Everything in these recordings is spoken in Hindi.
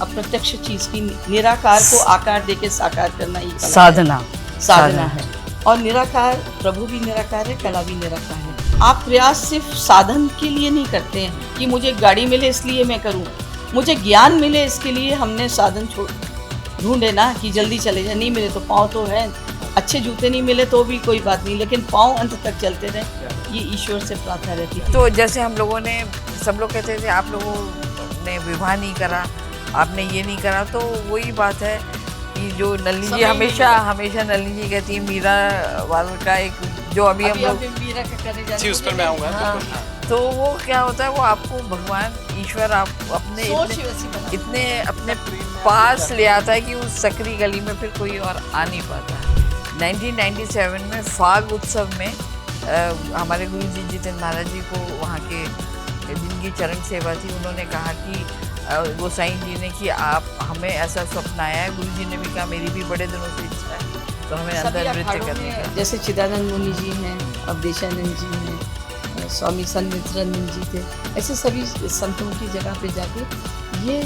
अप्रत्यक्ष चीज की, निराकार को आकार देके साकार करना ही कला साधना साधना है। और निराकार, प्रभु भी निराकार है, कला भी निराकार है। आप प्रयास सिर्फ साधन के लिए नहीं करते हैं कि मुझे गाड़ी मिले इसलिए मैं करूं, मुझे ज्ञान मिले इसके लिए हमने साधन छोड़ ढूंढे ना कि जल्दी चले जाए। नहीं मिले तो पाँव तो है, अच्छे जूते नहीं मिले तो भी कोई बात नहीं, लेकिन पाँव अंत तक चलते रहे, ये ईश्वर से प्रार्थना रहती है। तो जैसे हम लोगों ने, सब लोग कहते थे आप लोगों ने विवाह नहीं करा, आपने ये नहीं करा, तो वही बात है कि जो नलिनी जी हमेशा नलिनी जी कहती है मीरा वाल का एक, जो अभी हम लोग मीरा का करने जाने जी, उस पर मैं आऊँगा। हाँ, तो वो क्या होता है, वो आपको भगवान ईश्वर आप अपने इतने अपने पास ले आता है कि उस सकरी गली में फिर कोई और आ नहीं पाता। 1997 में फाग उत्सव में हमारे गुरु जी जितेंद्र महाराज जी को, वहाँ के जिनकी चरण सेवा थी, उन्होंने कहा कि वो साईं जी ने कि आप, हमें ऐसा स्वप्न आया है, गुरु जी ने भी कहा मेरी भी बड़े दिनों से इच्छा है, तो हमें अंदर नृत्य करने का। जैसे चिदानंद मुनि जी हैं, अवधेशानंद जी हैं, स्वामी सन्मित्रानंद जी थे, ऐसे सभी संतों की जगह पे जाके ये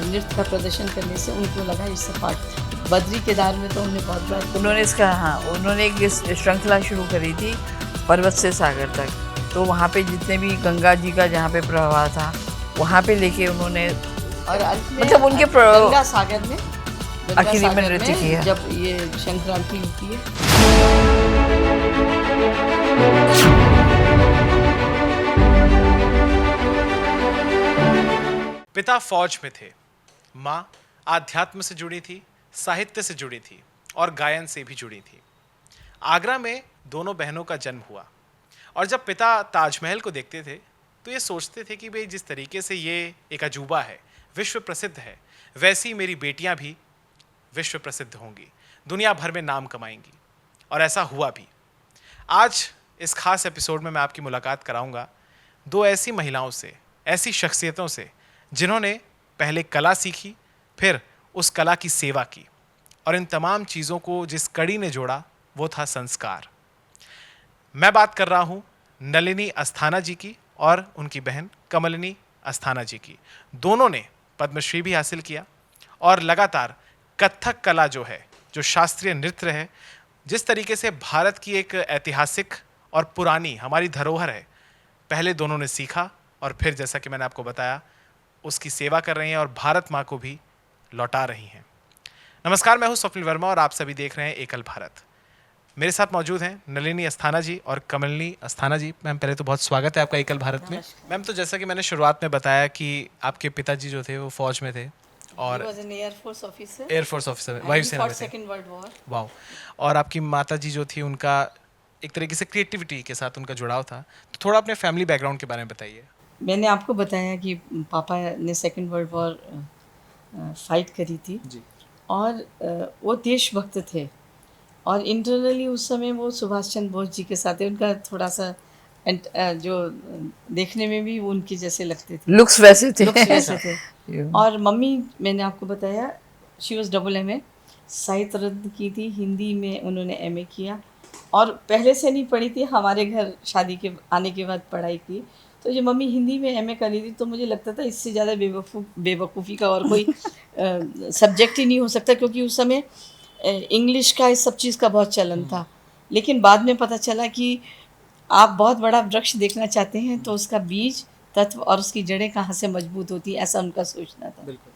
नृत्य का प्रदर्शन करने से उनको लगा इससे पाठ। बद्री केदार में तो उन्हें बहुत बार उन्होंने इसका, हाँ, उन्होंने एक श्रृंखला शुरू करी थी पर्वत से सागर तक, तो वहाँ पे जितने भी गंगा जी का जहाँ पे प्रवाह था वहाँ पे लेके उन्होंने, और मतलब उनके गंगा सागर में आखिरी में नृत्य किया जब ये संक्रांति होती है। पिता फौज में थे, माँ आध्यात्म से जुड़ी थी, साहित्य से जुड़ी थी और गायन से भी जुड़ी थी। आगरा में दोनों बहनों का जन्म हुआ और जब पिता ताजमहल को देखते थे तो ये सोचते थे कि भाई जिस तरीके से ये एक अजूबा है, विश्व प्रसिद्ध है, वैसी ही मेरी बेटियां भी विश्व प्रसिद्ध होंगी, दुनिया भर में नाम कमाएंगी। और ऐसा हुआ भी। आज इस खास एपिसोड में मैं आपकी मुलाकात कराऊंगा दो ऐसी महिलाओं से, ऐसी शख्सियतों से जिन्होंने पहले कला सीखी, फिर उस कला की सेवा की, और इन तमाम चीज़ों को जिस कड़ी ने जोड़ा वो था संस्कार। मैं बात कर रहा हूँ नलिनी अस्थाना जी की और उनकी बहन कमलिनी अस्थाना जी की। दोनों ने पद्मश्री भी हासिल किया और लगातार कथक कला जो है, जो शास्त्रीय नृत्य है, जिस तरीके से भारत की एक ऐतिहासिक और पुरानी हमारी धरोहर है, पहले दोनों ने सीखा और फिर जैसा कि मैंने आपको बताया उसकी सेवा कर रही हैं और भारत माँ को भी लौटा रही हैं। नमस्कार, मैं हूँ स्वप्निल वर्मा और आप सभी देख रहे हैं एकल भारत। मेरे साथ मौजूद हैं नलिनी अस्थाना जी और कमलिनी अस्थाना जी। मैम, पहले तो बहुत स्वागत है आपका एकल भारत में। मैम, तो जैसा कि मैंने शुरुआत में बताया कि आपके पिताजी जो थे वो फौज में थे और एयरफोर्स ऑफिसर, वायुसेना में थे। Second world war. वाह। और आपकी माता जी जो थी, उनका एक तरीके से क्रिएटिविटी के साथ उनका जुड़ाव था, तो थोड़ा अपने फैमिली बैकग्राउंड के बारे में बताइए। मैंने आपको बताया कि पापा ने सेकंड वर्ल्ड वॉर फाइट करी थी जी। और वो देशभक्त थे और इंटरनली उस समय वो सुभाष चंद्र बोस जी के साथ थे। उनका थोड़ा सा जो देखने में भी उनके जैसे लगते थे, लुक्स वैसे थे। और मम्मी, मैंने आपको बताया, शी वॉज AA, साहित्य रत्न की थी, हिंदी में उन्होंने MA किया और पहले से नहीं पढ़ी थी, हमारे घर शादी के आने के बाद पढ़ाई की। तो जब मम्मी हिंदी में MA कर ली थी तो मुझे लगता था इससे ज़्यादा बेवकूफ़ी का और कोई सब्जेक्ट ही नहीं हो सकता, क्योंकि उस समय इंग्लिश का, इस सब चीज़ का बहुत चलन था। लेकिन बाद में पता चला कि आप बहुत बड़ा वृक्ष देखना चाहते हैं तो उसका बीज, तत्व और उसकी जड़ें कहाँ से मजबूत होती हैं, ऐसा उनका सोचना था। बिल्कुल।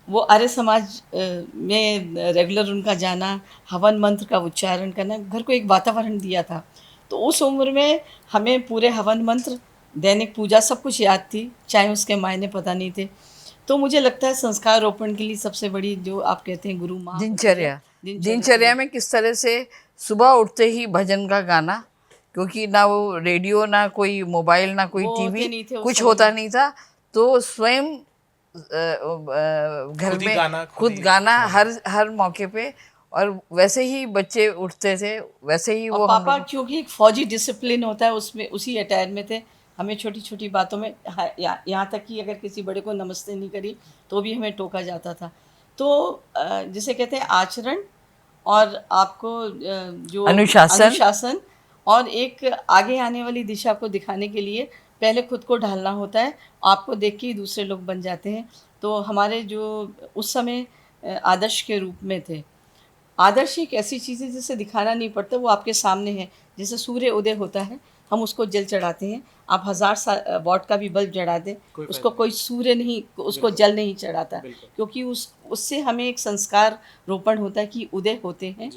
वो आर्य समाज में रेगुलर उनका जाना, हवन मंत्र का उच्चारण करना, घर को एक वातावरण दिया था। तो उस उम्र में हमें पूरे हवन मंत्र, दैनिक पूजा, सब कुछ याद थी, चाहे उसके मायने पता नहीं थे। तो मुझे लगता है संस्कार रोपण के लिए सबसे बड़ी, जो आप कहते हैं गुरु माँ, दिनचर्या में किस तरह से सुबह उठते ही भजन का गाना, क्योंकि ना वो रेडियो, ना कोई मोबाइल, ना कोई टीवी, कुछ होता नहीं था, तो स्वयं घर में खुद गाना हर मौके पे, और वैसे ही बच्चे उठते थे, वैसे ही वो। पापा क्योंकि एक फौजी डिसिप्लिन होता है, उसमें उसी अटायर में थे। हमें छोटी छोटी बातों में, यहाँ तक कि अगर किसी बड़े को नमस्ते नहीं करी तो भी हमें टोका जाता था। तो जिसे कहते हैं आचरण और आपको जो अनुशासन और एक आगे आने वाली दिशा को दिखाने के लिए पहले खुद को ढालना होता है, आपको देख के ही दूसरे लोग बन जाते हैं। तो हमारे जो उस समय आदर्श के रूप में थे, आदर्श एक ऐसी चीज़ है जिसे दिखाना नहीं पड़ता, वो आपके सामने है। जैसे सूर्य उदय होता है, हम उसको जल चढ़ाते हैं। आप 1000 वॉट का भी बल्ब जला दें, उसको कोई सूर्य नहीं, उसको जल नहीं चढ़ाता, क्योंकि उससे हमें एक संस्कार रोपण होता है कि उदय होते हैं।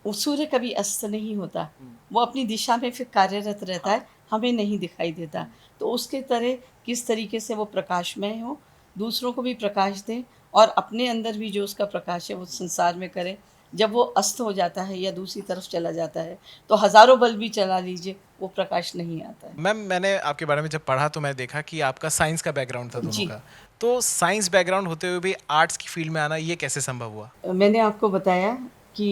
वो सूर्य कभी अस्त नहीं होता, वो अपनी दिशा में फिर कार्यरत रहता है, हमें नहीं दिखाई देता। तो उसके तरह किस तरीके से वो प्रकाशमय हो, दूसरों को भी प्रकाश दें और अपने अंदर भी जो उसका प्रकाश है वो संसार में करें। जब वो अस्त हो जाता है या दूसरी तरफ चला जाता है तो हज़ारों बल्ब भी चला लीजिए, वो प्रकाश नहीं आता है। मैम, मैंने आपके बारे में जब पढ़ा तो मैं देखा कि आपका साइंस का बैकग्राउंड था दोनों जी। का। तो साइंस बैकग्राउंड होते हुए भी आर्ट्स की फील्ड में आना ये कैसे संभव हुआ? मैंने आपको बताया कि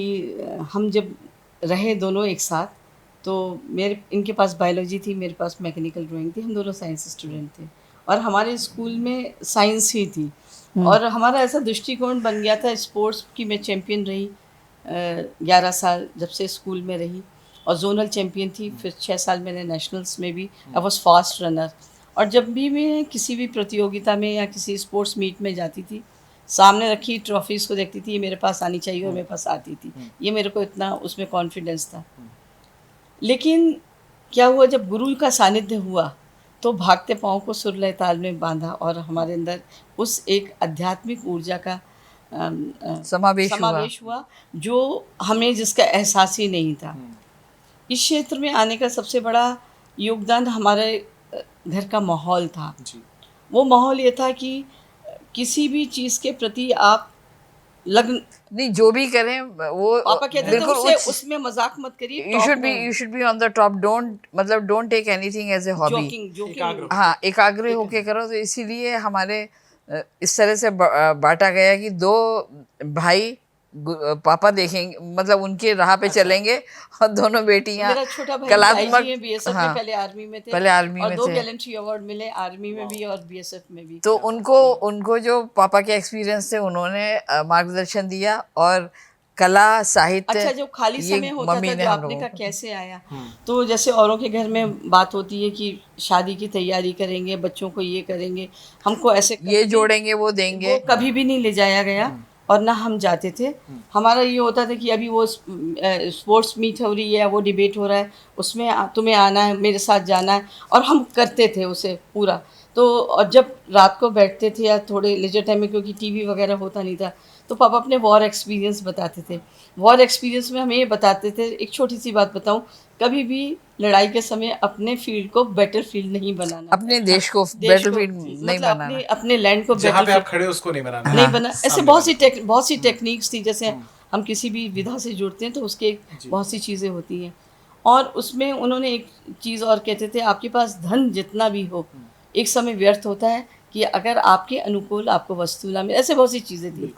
हम जब रहे दोनों एक साथ, तो मेरे इनके पास बायोलॉजी थी, मेरे पास मैकेनिकल ड्राइंग थी, हम दोनों साइंस स्टूडेंट थे और हमारे स्कूल में साइंस ही थी। और हमारा ऐसा दृष्टिकोण बन गया था स्पोर्ट्स की। मैं चैम्पियन रही 11 साल जब से स्कूल में रही, और जोनल चैम्पियन थी। फिर 6 साल मैंने नेशनल्स में भी, आई वॉज फास्ट रनर। और जब भी मैं किसी भी प्रतियोगिता में या किसी स्पोर्ट्स मीट में जाती थी, सामने रखी ट्रॉफीज़ को देखती थी, ये मेरे पास आनी चाहिए, और मेरे पास आती थी। ये मेरे को इतना उसमें कॉन्फिडेंस था। लेकिन क्या हुआ, जब गुरु का सानिध्य हुआ तो भागते पाँव को सुर लय ताल में बांधा, और हमारे अंदर उस एक आध्यात्मिक ऊर्जा का समावेश हुआ जो हमें, जिसका एहसास ही नहीं था। इस क्षेत्र में आने का सबसे बड़ा योगदान हमारे घर का माहौल था। वो माहौल ये था कि किसी भी चीज़ के प्रति आप लगन नहीं, जो भी करें वो पापा कहते थे उसे उसमें मजाक मत करिए। you should be on the top, don't take anything as a hobby। Joking हाँ, एकाग्र होके करो। तो इसीलिए हमारे इस तरह से बांटा गया कि दो भाई पापा देखेंगे, मतलब उनके राह पे चलेंगे, और दोनों बेटियां मेरा छोटा भाई कलात्मक, बीएसएफ में पहले आर्मी में थे, पहले आर्मी और में 2 थे। गैलेंट्री अवार्ड मिले आर्मी में भी और बीएसएफ में भी। तो उनको जो पापा के एक्सपीरियंस थे उन्होंने मार्गदर्शन दिया, और कला साहित्य। अच्छा, जो खाली समय होता था, जो आपने कहा कैसे आया, तो जैसे औरों के घर में बात होती है कि शादी की तैयारी करेंगे, बच्चों को ये करेंगे, हमको ऐसे ये जोड़ेंगे, वो देंगे, वो कभी भी नहीं ले जाया गया और ना हम जाते थे। हमारा ये होता था कि अभी वो स्पोर्ट्स मीट हो रही है, वो डिबेट हो रहा है, उसमें तुम्हें आना है, मेरे साथ जाना है, और हम करते थे उसे पूरा। तो और जब रात को बैठते थे या थोड़े लेजर टाइम में, क्योंकि टीवी वगैरह होता नहीं था, तो पापा अपने वॉर एक्सपीरियंस बताते थे। वॉर एक्सपीरियंस में हमें ये बताते थे, एक छोटी सी बात बताऊं, कभी भी लड़ाई के समय अपने फील्ड को बैटल फील्ड नहीं बनाना, अपने देश को बैटल फील्ड नहीं बनाना, अपने लैंड को जहाँ पे आप खड़े हो उसको नहीं बनाना, नहीं बना। ऐसे बहुत सी टेक्निक्स थी। जैसे हम किसी भी विधा से जुड़ते हैं तो उसके बहुत सी चीज़ें होती हैं, और उसमें उन्होंने एक चीज़ और कहते थे, आपके पास धन जितना भी हो, एक समय व्यर्थ होता है कि अगर आपके अनुकूल आपको वस्तु ना मिले। ऐसे बहुत सी चीज़ें थी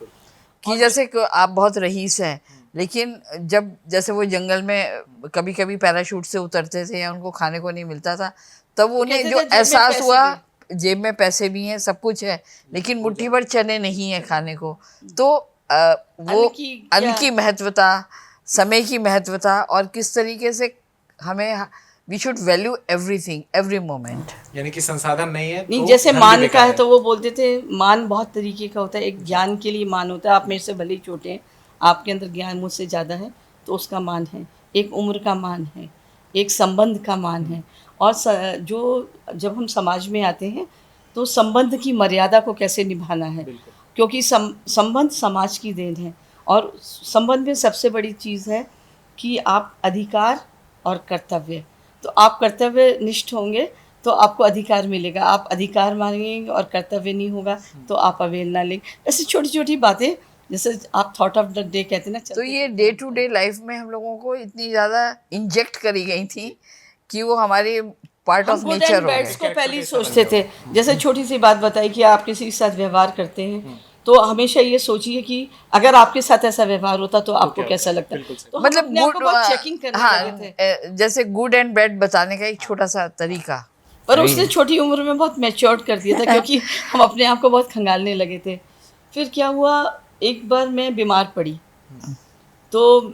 कि जैसे आप बहुत रईस हैं, लेकिन जब जैसे वो जंगल में कभी कभी पैराशूट से उतरते थे या उनको खाने को नहीं मिलता था, तब उन्हें जो एहसास हुआ, जेब में पैसे भी हैं, सब कुछ है, लेकिन मुट्ठी भर चने नहीं है खाने को। तो वो अन्न की महत्वता, समय की महत्वता, और किस तरीके से हमें we should value everything, every moment. यानी कि संसाधन नहीं है नहीं, तो जैसे धन मान भी का है बेकार तो वो बोलते थे मान बहुत तरीके का होता है। एक ज्ञान के लिए मान होता है, आप मेरे से भले ही छोटे हैं, आपके अंदर ज्ञान मुझसे ज़्यादा है तो उसका मान है। एक उम्र का मान है, एक संबंध का मान है, और जो जब हम समाज में आते हैं तो संबंध की मर्यादा को कैसे निभाना है, क्योंकि संबंध समाज की देन है। और संबंध में सबसे बड़ी चीज़ है कि आप अधिकार और कर्तव्य, तो आप कर्तव्य निष्ठ होंगे तो आपको अधिकार मिलेगा, आप अधिकार मांगेंगे और कर्तव्य नहीं होगा तो आप अवहेलना लेंगे। ऐसी छोटी छोटी बातें, जैसे आप थॉट ऑफ द डे कहते हैं ना। तो ये डे टू डे लाइफ में हम लोगों को इतनी ज़्यादा इंजेक्ट करी गई थी कि वो हमारी पार्ट ऑफ नेचर हो गए। को पहले ही सोचते थे। जैसे छोटी सी बात बताई कि आप किसी के साथ व्यवहार करते हैं तो हमेशा ये सोचिए कि अगर आपके साथ ऐसा व्यवहार होता तो आपको कैसा लगता है। तो मतलब चेकिंग करने लगे थे, जैसे गुड एंड बैड बताने का एक छोटा सा तरीका। पर उसने छोटी उम्र में बहुत मैच्योर्ड कर दिया था, क्योंकि हम अपने आप को बहुत खंगालने लगे थे। फिर क्या हुआ, एक बार मैं बीमार पड़ी, तो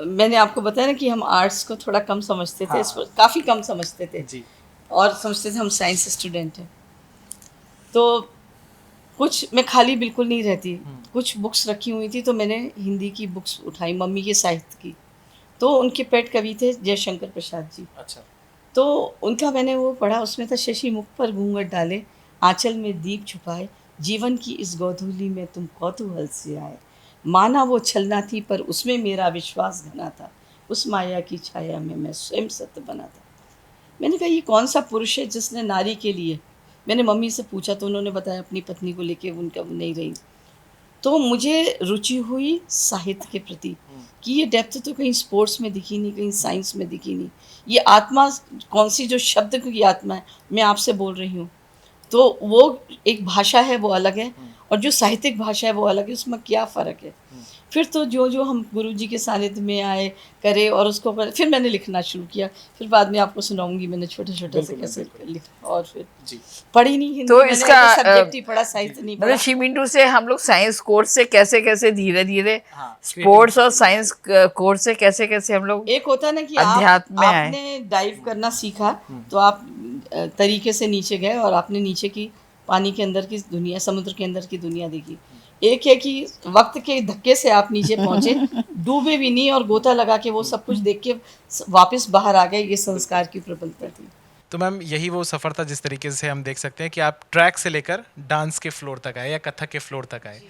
मैंने आपको बताया ना कि हम आर्ट्स को थोड़ा कम समझते थे, काफ़ी कम समझते थे। और समझते थे हम साइंस स्टूडेंट हैं। तो कुछ मैं खाली बिल्कुल नहीं रहती, कुछ बुक्स रखी हुई थी तो मैंने हिंदी की बुक्स उठाई, मम्मी के साहित्य की। तो उनके पेट कवि थे जयशंकर प्रसाद जी। अच्छा। तो उनका मैंने वो पढ़ा, उसमें था शशि मुख पर घूंघट डाले, आंचल में दीप छुपाए, जीवन की इस गोधूली में तुम कौतूहल से आए। माना वो छलना थी पर उसमें मेरा विश्वास घना था, उस माया की छाया में मैं स्वयं सत्य बना था। मैंने कहा ये कौन सा पुरुष है जिसने नारी के लिए, मैंने मम्मी से पूछा तो उन्होंने बताया अपनी पत्नी को लेके उनका वो नहीं रही। तो मुझे रुचि हुई साहित्य के प्रति कि ये डेप्थ तो कहीं स्पोर्ट्स में दिखी नहीं, कहीं साइंस में दिखी नहीं। ये आत्मा कौन सी, जो शब्द की आत्मा है, मैं आपसे बोल रही हूँ। तो वो एक भाषा है वो अलग है, और जो साहित्यिक भाषा है वो अलग है, उसमें क्या फ़र्क है। फिर तो जो जो हम गुरुजी के सानिध्य में आए करे और उसको फिर मैंने लिखना शुरू किया। फिर बाद में आपको सुनाऊंगी मैंने छोटे छोटे से कैसे लिखा, और फिर पढ़ी नहीं हिंदी, तो मैंने इसका सब्जेक्ट ही पढ़ा, साहित्य नहीं पढ़ा। मतलब शी मिंटू से हम लोग साइंस कोर्स से कैसे कैसे धीरे धीरे स्पोर्ट्स और साइंस कोर्स से कैसे कैसे हम लोग एक होता है ना कि अध्यात्म में आए। आपने डाइव करना सीखा तो आप तरीके से नीचे गए और आपने नीचे की पानी के अंदर की दुनिया, समुद्र के अंदर की दुनिया देखी। एक है कि वक्त के धक्के से आप नीचे पहुंचे, डूबे भी नहीं और गोता लगा के वो सब कुछ देख के वापस बाहर आ गए। ये संस्कार की प्रबलता थी। तो मैम यही वो सफ़र था जिस तरीके से हम देख सकते हैं कि आप ट्रैक से लेकर डांस के फ्लोर तक आए या कथक के फ्लोर तक आए।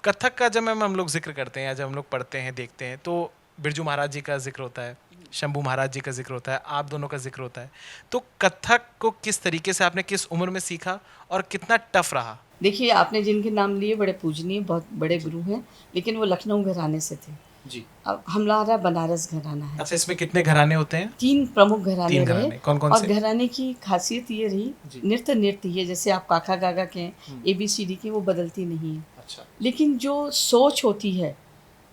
कथक का जब मैम हम लोग जिक्र करते हैं या जब हम लोग पढ़ते हैं देखते हैं तो बिरजू महाराज जी का जिक्र होता है, शंभू महाराज जी का जिक्र होता है, आप दोनों का जिक्र होता है। तो कथक को किस तरीके से आपने किस उम्र में सीखा और कितना टफ रहा? देखिए, आपने जिनके नाम लिए बड़े पूजनीय, बहुत बड़े गुरु हैं, लेकिन वो लखनऊ घराने से थे जी। अब हमारा बनारस घराना है। अच्छा, इसमें कितने घराने होते हैं? 3 प्रमुख घराने 3 रहे। घराने कौन कौन और से? घराने की खासियत ये रही, नृत्य ये जैसे आप काका गागा के ABCD की वो बदलती नहीं है। अच्छा। लेकिन जो सोच होती है,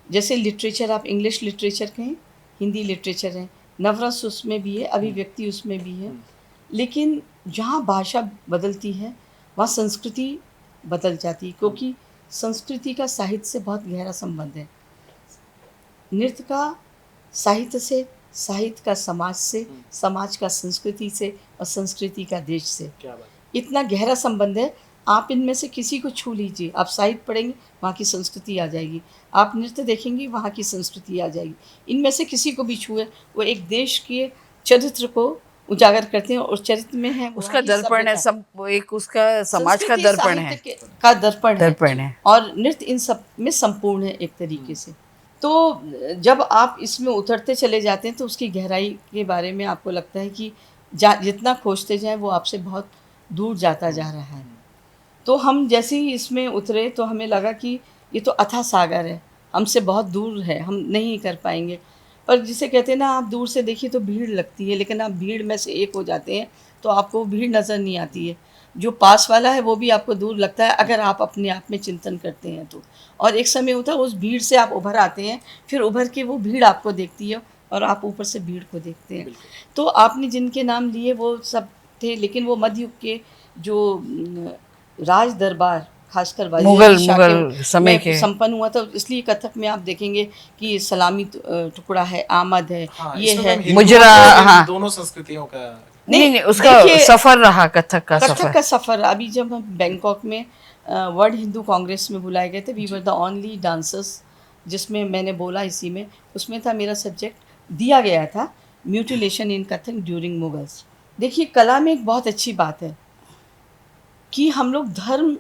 जैसे लिटरेचर आप इंग्लिश लिटरेचर कहें, हिंदी लिटरेचर है, नवरस उसमें भी है, अभिव्यक्ति उसमें भी है। लेकिन जहाँ भाषा बदलती है वहाँ संस्कृति बदल जाती है, क्योंकि संस्कृति का साहित्य से बहुत गहरा संबंध है। नृत्य का साहित्य से, साहित्य का समाज से, समाज का संस्कृति से, और संस्कृति का देश से। क्या बात। इतना गहरा संबंध है। आप इनमें से किसी को छू लीजिए, आप साहित्य पढ़ेंगे वहाँ की संस्कृति आ जाएगी, आप नृत्य देखेंगे वहाँ की संस्कृति आ जाएगी। इनमें से किसी को भी छुए, वो एक देश के चरित्र को उजागर करते हैं, और चरित्र में है उसका दर्पण है, एक उसका समाज का दर्पण है, का दर्पण है। और नृत्य इन सब में संपूर्ण है एक तरीके से। तो जब आप इसमें उतरते चले जाते हैं तो उसकी गहराई के बारे में आपको लगता है कि जितना खोजते जाएं वो आपसे बहुत दूर जाता जा रहा है। तो हम जैसे ही इसमें उतरे तो हमें लगा कि ये तो अथाह सागर है, हमसे बहुत दूर है, हम नहीं कर पाएंगे। पर जिसे कहते हैं ना, आप दूर से देखिए तो भीड़ लगती है, लेकिन आप भीड़ में से एक हो जाते हैं तो आपको भीड़ नज़र नहीं आती है। जो पास वाला है वो भी आपको दूर लगता है अगर आप अपने आप में चिंतन करते हैं तो। और एक समय होता है उस भीड़ से आप उभर आते हैं, फिर उभर के वो भीड़ आपको देखती है और आप ऊपर से भीड़ को देखते हैं। तो आपने जिनके नाम लिए वो सब थे, लेकिन वो मध्य युग के जो राज दरबार, खासकर मुगल समय के संपन्न हुआ था, इसलिए कथक में आप देखेंगे कि सलामी टुकड़ा है, आमद है, ये है मुजरा, हाँ, दोनों संस्कृतियों का नहीं उसका सफर रहा, कथक का सफर। अभी जब हम बैंकॉक में वर्ल्ड हिंदू कांग्रेस में बुलाए गए थे, we were the only dancers, जिसमें मैंने बोला इसी में, उसमें था मेरा सब्जेक्ट दिया गया था म्यूटिलेशन इन कथक ड्यूरिंग मुगल्स। देखिए, कला में एक बहुत अच्छी बात है कि हम लोग धर्म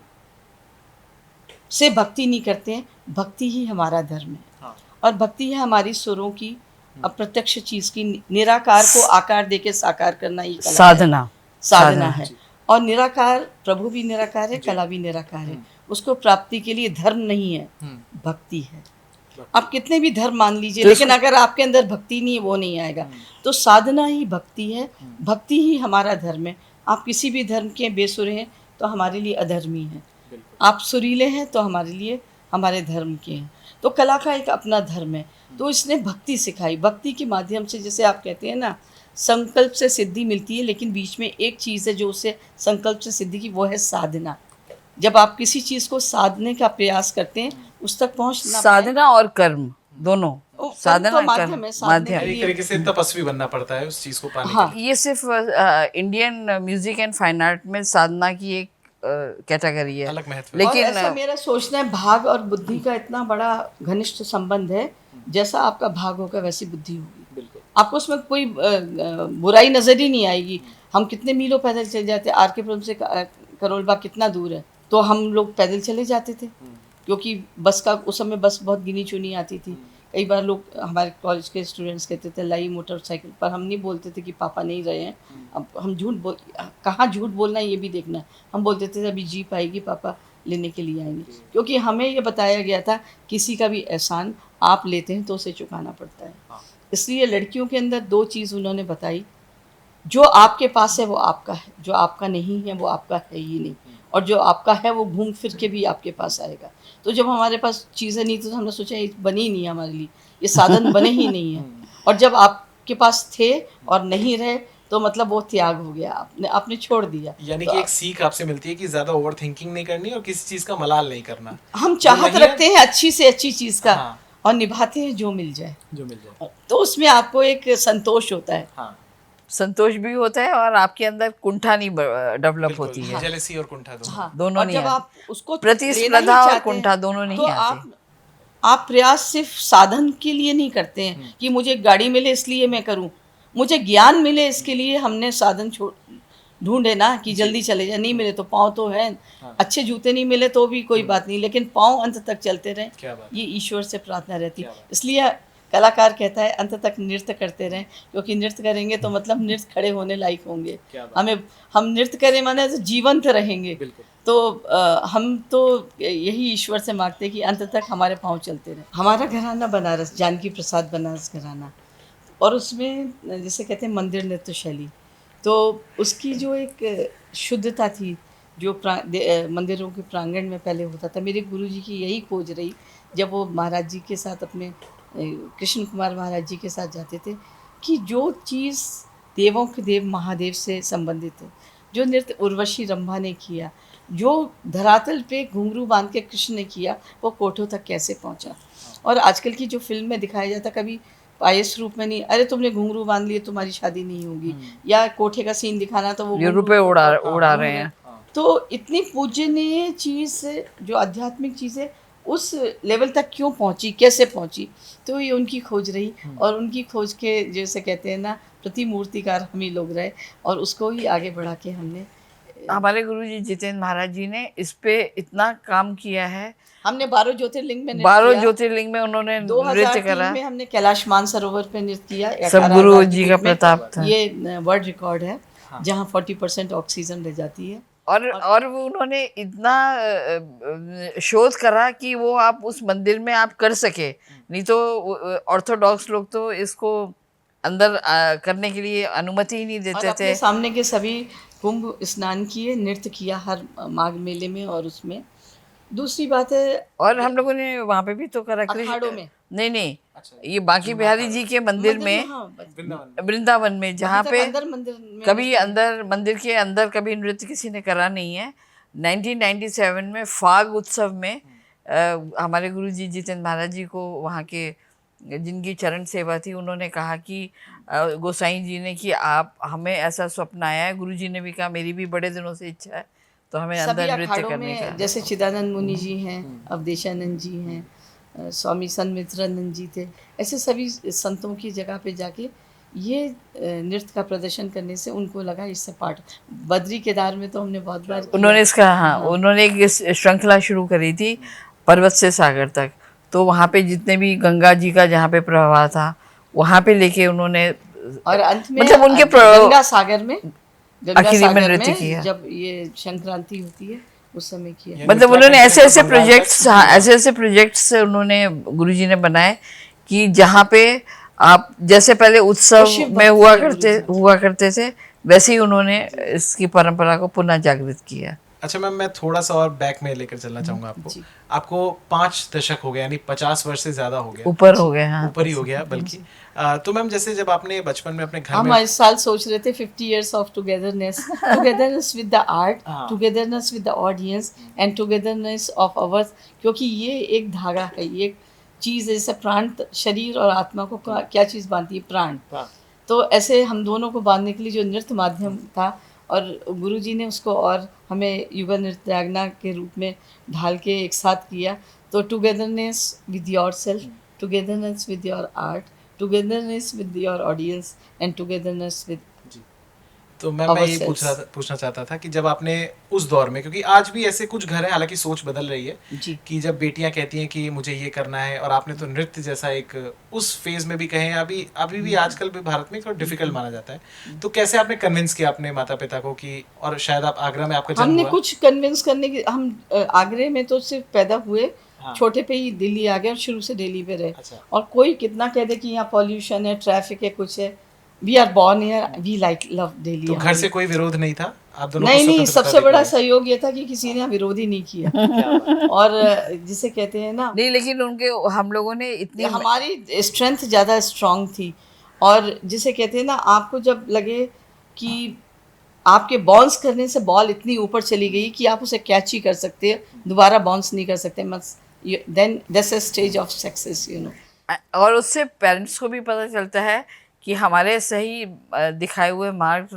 से भक्ति नहीं करते हैं, भक्ति ही हमारा धर्म है। हाँ। और भक्ति है हमारी सुरों की, अप्रत्यक्ष चीज़ की, निराकार को आकार देके साकार करना ही कला साधना है। और निराकार, प्रभु भी निराकार है, कला भी निराकार है। उसको प्राप्ति के लिए धर्म नहीं है, भक्ति है। आप कितने भी धर्म मान लीजिए, लेकिन अगर आपके अंदर भक्ति नहीं है वो नहीं आएगा। तो साधना ही भक्ति है, भक्ति ही हमारा धर्म है। आप किसी भी धर्म के बेसुरे हैं तो हमारे लिए अधर्मी है, आप सुरीले हैं तो हमारे लिए हमारे धर्म के हैं। तो कला का एक अपना धर्म है। तो इसने भक्ति सिखाई, भक्ति के माध्यम से, जैसे आप कहते हैं ना, संकल्प से सिद्धि मिलती है, लेकिन बीच में एक चीज़ है जो उसे संकल्प से सिद्धि की, वो है साधना। जब आप किसी चीज़ को साधने का प्रयास करते हैं, उस तक पहुँचना, साधना और कर्म दोनों, साधना माध्यम है, साधने माध्यम। के एक लिए। तरीके से तपस्वी बनना पड़ता है उस चीज को पाने हाँ। के लिए। ये सिर्फ Indian music and fine art में साधना की एक कैटेगरी है, अलग महत्व है। और लेकिन ऐसा मेरा सोचना है, भाग और बुद्धि का इतना बड़ा घनिष्ठ संबंध है, जैसा आपका भाग होगा वैसी बुद्धि होगी। बिल्कुल। आपको उसमें कोई बुराई नजर ही नहीं आएगी। हम कितने मीलों पैदल चले जाते, आर के पुरम से करोल बाग कितना दूर है, तो हम लोग पैदल चले जाते थे, क्योंकि बस का उस समय बस बहुत गिनी चुनी आती थी। कई बार लोग हमारे कॉलेज के स्टूडेंट्स कहते थे लाई मोटरसाइकिल पर, हम नहीं बोलते थे कि पापा नहीं रहे हैं। अब हम कहाँ झूठ बोलना है ये भी देखना है। हम बोलते थे अभी जीप आएगी, पापा लेने के लिए आएंगे, क्योंकि हमें ये बताया गया था किसी का भी एहसान आप लेते हैं तो उसे चुकाना पड़ता है। इसलिए लड़कियों के अंदर दो चीज़ उन्होंने बताई, जो आपके पास है वो आपका है, जो आपका नहीं है वो आपका है ही नहीं, और जो आपका है वो घूम फिर के भी आपके पास आएगा। तो जब हमारे पास चीज़ें नहीं थी तो हमने सोचा ये बनी ही नहीं हमारे लिए, ये साधन बने ही नहीं है। और जब आपके पास थे और नहीं रहे तो मतलब वो त्याग हो गया, आपने छोड़ दिया। यानी तो कि एक सीख आपसे मिलती है कि ज्यादा ओवर थिंकिंग नहीं करनी और किसी चीज का मलाल नहीं करना। हम चाहत रखते हैं अच्छी से अच्छी चीज़ का, हाँ। और निभाते हैं जो मिल जाए, जो मिल जाए। तो उसमें आपको एक संतोष होता है। हाँ, संतोष भी होता है और आपके अंदर कुंठा नहीं डेवलप होती है। जेलसी और कुंठा दोनों। हाँ, दोनों और नहीं जब आती। आप उसको लेना ही प्रतिस्पर्धा और चाहते हैं, कुंठा दोनों नहीं तो आते। आप प्रयास सिर्फ साधन के लिए नहीं करते हैं कि मुझे गाड़ी मिले इसलिए मैं करूं, मुझे ज्ञान मिले इसके लिए हमने साधन ढूंढे ना, कि जल्दी चले जाए। नहीं मिले तो पाँव तो है, अच्छे जूते नहीं मिले तो भी कोई बात नहीं, लेकिन पाँव अंत तक चलते रहें, क्या बात। ये ईश्वर से प्रार्थना रहती है। इसलिए कलाकार कहता है अंत तक नृत्य करते रहें, क्योंकि नृत्य करेंगे तो मतलब नृत्य खड़े होने लायक होंगे। हम नृत्य करें माने तो जीवंत रहेंगे। तो हम तो यही ईश्वर से मांगते हैं कि अंत तक हमारे पाँव चलते रहें। हमारा घराना बनारस, जानकी प्रसाद बनारस घराना, और उसमें जैसे कहते हैं मंदिर नृत्य शैली, तो उसकी जो एक शुद्धता थी, जो मंदिरों के प्रांगण में पहले होता था। मेरे गुरुजी की यही खोज रही जब वो महाराज जी के साथ, अपने कृष्ण कुमार महाराज जी के साथ जाते थे, कि जो चीज़ देवों के देव महादेव से संबंधित है, जो नृत्य उर्वशी रंभा ने किया, जो धरातल पे घुंघरू बांध के कृष्ण ने किया, वो कोठों तक कैसे पहुंचा। और आजकल की जो फिल्म में दिखाया जाता, कभी पायस रूप में नहीं, अरे तुमने घुंघरू बांध लिए तुम्हारी शादी नहीं होगी, या कोठे का सीन दिखाना तो वो रुपए उड़ा रहे हैं। तो इतनी पूजनीय चीज़, जो आध्यात्मिक चीज़ है, उस लेवल तक क्यों पहुंची, कैसे पहुंची, तो ये उनकी खोज रही। और उनकी खोज के जैसे कहते हैं ना, प्रतिमूर्तिकार हम ही लोग रहे, और उसको ही आगे बढ़ा के हमने। हमारे गुरुजी जितेंद्र महाराज जी ने इस पे इतना काम किया है। हमने 12 ज्योतिर्लिंग में 12 ज्योतिर्लिंग में उन्होंने नृत्य करा। 2003 में हमने कैलाश मानसरोवर पे नृत्य किया। सब गुरु जी का प्रताप था। ये वर्ल्ड रिकॉर्ड है, जहाँ 40% ऑक्सीजन रह जाती है। और वो उन्होंने इतना शोध करा कि वो आप उस मंदिर में आप कर सके, नहीं तो ऑर्थोडॉक्स लोग तो इसको अंदर करने के लिए अनुमति ही नहीं देते थे। सामने के सभी कुंभ स्नान किए, नृत्य किया हर माघ मेले में, और उसमें दूसरी बात है, और हम लोगों ने वहाँ पे भी तो करा, अखाड़ों में नहीं, ये बांके बिहारी जी के मंदिर में, वृंदावन में, जहाँ पे कभी अंदर मंदिर के अंदर कभी नृत्य किसी ने करा नहीं है। 1997 में फाग उत्सव में हमारे गुरु जी जितेंद्र महाराज जी को, वहाँ के जिनकी चरण सेवा थी, उन्होंने कहा कि गोसाई जी ने कि आप, हमें ऐसा स्वप्न आया है, गुरु जी ने भी कहा मेरी भी बड़े दिनों से इच्छा है, तो हमें अंदर नृत्य करने का। जैसे चिदानंद मुनि जी हैं, अवधेशानंद जी हैं, स्वामी सन्मित्रानंद जी थे, ऐसे सभी संतों की जगह पे जाके ये नृत्य का प्रदर्शन करने से उनको लगा इससे पाठ। बद्री केदार में तो हमने बहुत बार उन्होंने इसका उन्होंने एक श्रृंखला शुरू करी थी, पर्वत से सागर तक। तो वहाँ पे जितने भी गंगा जी का जहाँ पे प्रवाह था, वहाँ पे लेके उन्होंने, और अंत में मतलब उनके गंगा सागर में नृत्य किया। जब ये संक्रांति होती है उस समय किया। मतलब उन्होंने ऐसे प्रोजेक्ट्स उन्होंने गुरुजी ने बनाए कि जहाँ पे आप, जैसे पहले उत्सव में हुआ करते थे, वैसे ही उन्होंने इसकी परंपरा को पुनः जागृत किया। अच्छा मैम, मैं थोड़ा सा और बैक में लेकर चलना चाहूँगा आपको 5 दशक हो गए, यानी 50 वर्ष से ज़्यादा हो गया, ऊपर हो गया। हाँ, ऊपर ही हो गया बल्कि। तो मैम, जैसे जब आपने बचपन में अपने घर में, हम इस साल सोच रहे थे 50 years of togetherness with the art, togetherness with the audience, and togetherness of ours, क्योंकि ये एक धागा है, ये चीज़ है, जैसे प्राण शरीर और आत्मा को क्या चीज़ बांधती है? प्राण। तो ऐसे हम दोनों को बांधने के लिए जो नृत्य माध्यम था, और गुरुजी ने उसको और हमें युगल नृत्यांगना के रूप में ढाल के एक साथ किया। तो togetherness with your self, togetherness with your art, togetherness with your audience and togetherness with. तो मैं यही पूछना चाहता था कि जब आपने उस दौर में, क्योंकि आज भी ऐसे कुछ घर हैं, हालांकि सोच बदल रही है जी। कि जब बेटियां कहती हैं कि मुझे ये करना है, और आपने तो नृत्य जैसा एक उस फेज में भी कहें, अभी भी आजकल भी भारत में थोड़ा डिफिकल्ट माना जाता है, तो कैसे आपने कन्विंस किया अपने माता पिता को कि, और शायद आप आगरा में आपका जन्म हमने हुआ? कुछ कन्विंस करने की, हम आगरे में तो सिर्फ पैदा हुए, छोटे पे ही दिल्ली आ गए और शुरू से दिल्ली पे रहे। और कोई कितना कह दे कि यहाँ पॉल्यूशन है, ट्रैफिक है, कुछ है, we are born here, we like love Delhi. तो घर से कोई विरोध नहीं था आप दोनों को? नहीं, सबसे बड़ा सहयोग ये था कि किसी ने विरोध ही नहीं किया। और जिसे कहते हैं ना, नहीं, लेकिन उनके हम लोगों ने इतनी, हमारी स्ट्रेंथ ज़्यादा स्ट्रांग थी। और जिसे कहते हैं ना, आपको जब लगे कि आपके बाउंस करने से बॉल इतनी ऊपर चली गई कि आप उसे कैच ही कर सकते हैं, दोबारा बाउंस नहीं कर सकते, then that's a stage of success, you know. और उससे पेरेंट्स को भी पता चलता है कि हमारे सही दिखाए हुए मार्ग,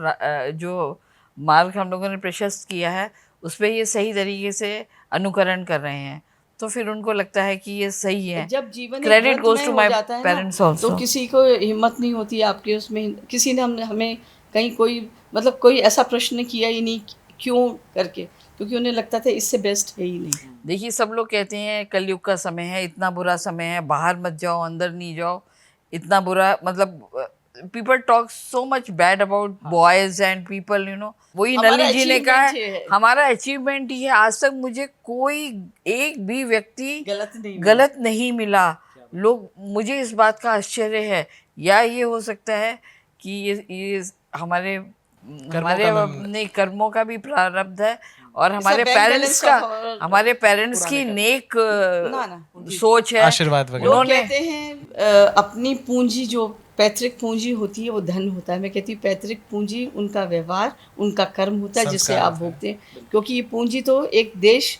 जो मार्ग हम लोगों ने प्रशस्त किया है, उस पर ये सही तरीके से अनुकरण कर रहे हैं, तो फिर उनको लगता है कि ये सही है। जब जीवन credit goes to my parents also. तो किसी को हिम्मत नहीं होती आपके उसमें, किसी ने हमें कहीं कोई ऐसा प्रश्न किया ही नहीं क्यों करके, क्योंकि उन्हें लगता था इससे बेस्ट है ही नहीं। देखिए, सब लोग कहते हैं कलयुग का समय है, इतना बुरा समय है, बाहर मत जाओ, अंदर नहीं जाओ, इतना बुरा, मतलब people talk so much bad about boys and people, you know. वही नलिनी जी ने कहा है, हमारा अचीवमेंट ही है, आज तक मुझे कोई एक भी व्यक्ति गलत नहीं मिला। लोग, मुझे इस बात का आश्चर्य है, या ये हो सकता है कि ये हमारे अपने कर्मों का भी प्रारब्ध है, और हमारे पेरेंट्स की नेक सोच है, आशीर्वाद वगैरह। लोग कहते हैं अपनी पूंजी, जो पैतृक पूंजी होती है, वो धन होता है। मैं कहती हूँ पैतृक पूंजी उनका व्यवहार, उनका कर्म होता है, जिससे आप भोगते हैं, क्योंकि ये पूंजी तो एक देश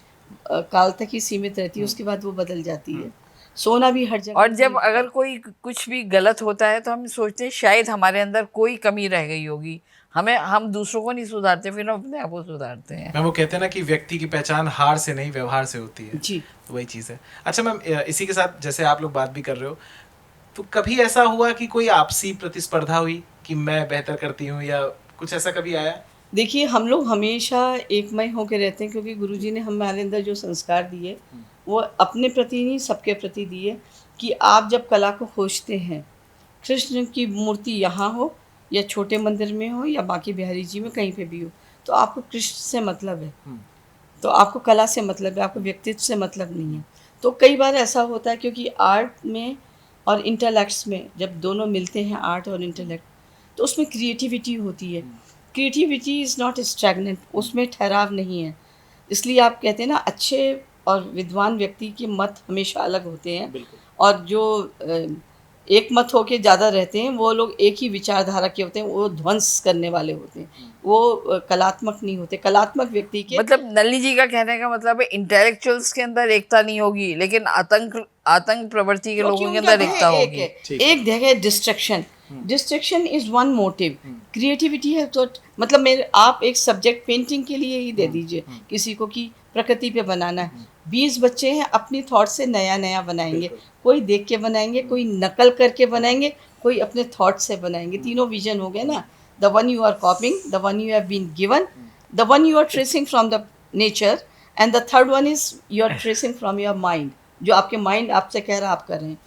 काल तक ही सीमित रहती है, उसके बाद वो बदल जाती है। सोना भी हर जगह। और जब अगर कोई कुछ भी गलत होता है तो हम सोचते हैं शायद हमारे अंदर कोई कमी रह गई होगी, हम दूसरों को नहीं सुधारते, फिर हम अपने आप को सुधारते हैं। मैम, वो कहते हैं ना कि व्यक्ति की पहचान हार से नहीं व्यवहार से होती है। जी, तो वही चीज़ है। अच्छा मैम, इसी के साथ जैसे आप लोग बात भी कर रहे हो, तो कभी ऐसा हुआ कि कोई आपसी प्रतिस्पर्धा हुई कि मैं बेहतर करती हूँ, या कुछ ऐसा कभी आया? देखिए, हम लोग हमेशा एकमय होकर रहते हैं, क्योंकि गुरुजी ने हमारे अंदर जो संस्कार दिए, वो अपने प्रति नहीं, सबके प्रति दिए। कि आप जब कला को खोजते हैं, कृष्ण की मूर्ति यहाँ हो या छोटे मंदिर में हो या बाकी बिहारी जी में, कहीं पे भी हो, तो आपको कृष्ण से मतलब है, तो आपको कला से मतलब है, आपको व्यक्तित्व से मतलब नहीं है। तो कई बार ऐसा होता है, क्योंकि आर्ट में और इंटेलेक्ट्स में जब दोनों मिलते हैं, आर्ट और इंटेलेक्ट, तो उसमें क्रिएटिविटी होती है। क्रिएटिविटी इज़ नॉट स्टैग्नेंट, उसमें ठहराव नहीं है। इसलिए आप कहते हैं ना, अच्छे और विद्वान व्यक्ति के मत हमेशा अलग होते हैं, और जो एक मत होके ज़्यादा रहते हैं, वो लोग एक ही विचारधारा के होते हैं, वो ध्वंस करने वाले होते हैं, वो कलात्मक नहीं होते। कलात्मक व्यक्ति के, मतलब नलिनी जी का कहने का मतलब है इंटेलेक्चुअल्स के अंदर एकता नहीं होगी, लेकिन आतंक प्रवृत्ति के लोगों के अंदर एकता होगी। एक जगह distraction is one motive, creativity है। तो मतलब आप एक सब्जेक्ट पेंटिंग के लिए ही दे दीजिए किसी को कि प्रकृति पे बनाना है, 20 बच्चे हैं, अपनी थॉट से नया नया बनाएंगे, कोई देख के बनाएंगे, कोई नकल करके बनाएंगे, कोई अपने थॉट से बनाएंगे। तीनों विजन हो गए ना, the one you are copying, the one you have been given, the one you are tracing from the nature, and the third one is you are tracing from your mind, जो आपके माइंड आपसे कह रहा आप कर रहे हैं।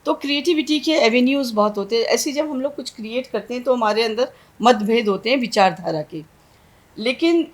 तो क्रिएटिविटी के एवेन्यूज़ बहुत होते हैं। ऐसे जब हम लोग कुछ क्रिएट करते हैं तो हमारे अंदर मतभेद होते हैं विचारधारा के, लेकिन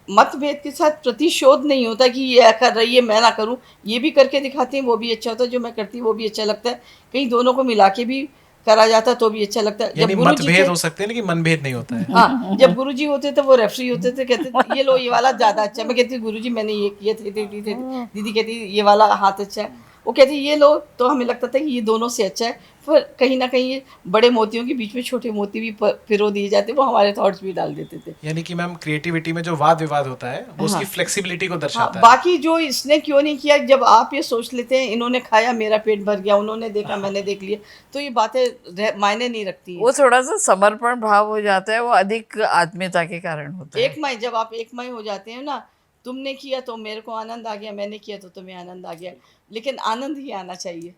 मतभेद के साथ प्रतिशोध नहीं होता कि ये कर रही है मैं ना करूं, ये भी करके दिखाते हैं, वो भी अच्छा होता है, जो मैं करती हूँ वो भी अच्छा लगता है, कहीं दोनों को मिला के भी करा जाता तो भी अच्छा लगता है। जब मतभेद हो सकते हैं लेकिन मनभेद नहीं होता है। हाँ, जब गुरुजी होते थे वो रेफरी होते थे, कहते ये लो ये वाला ज़्यादा अच्छा, मैं कहती गुरुजी मैंने ये किया थे, दीदी कहती ये वाला हाथ अच्छा है। वो कहती ये लो, तो हमें लगता था कि ये दोनों से अच्छा है, पर कहीं ना कहीं ये बड़े मोतियों के बीच में छोटे मोती भी पिरो दिए जाते, वो हमारे थॉट्स भी डाल देते थे। यानी कि मैम क्रिएटिविटी में जो वाद विवाद होता है वो उसकी हाँ। फ्लेक्सिबिलिटी को हाँ, दर्शाता है। बाकी जो इसने क्यों नहीं किया, जब आप ये सोच लेते हैं इन्होंने खाया मेरा पेट भर गया, उन्होंने देखा मैंने देख लिया, तो ये बातें मायने नहीं रखती हैं। वो थोड़ा सा समर्पण भाव हो जाता है, वो अधिक आत्मीयता के कारण होता है। एकमय, जब आप एकमय हो जाते हैं ना, तुमने किया तो मेरे को आनंद आ गया, मैंने किया तो तुम्हें आनंद आ गया, लेकिन आनंद ही आना चाहिए।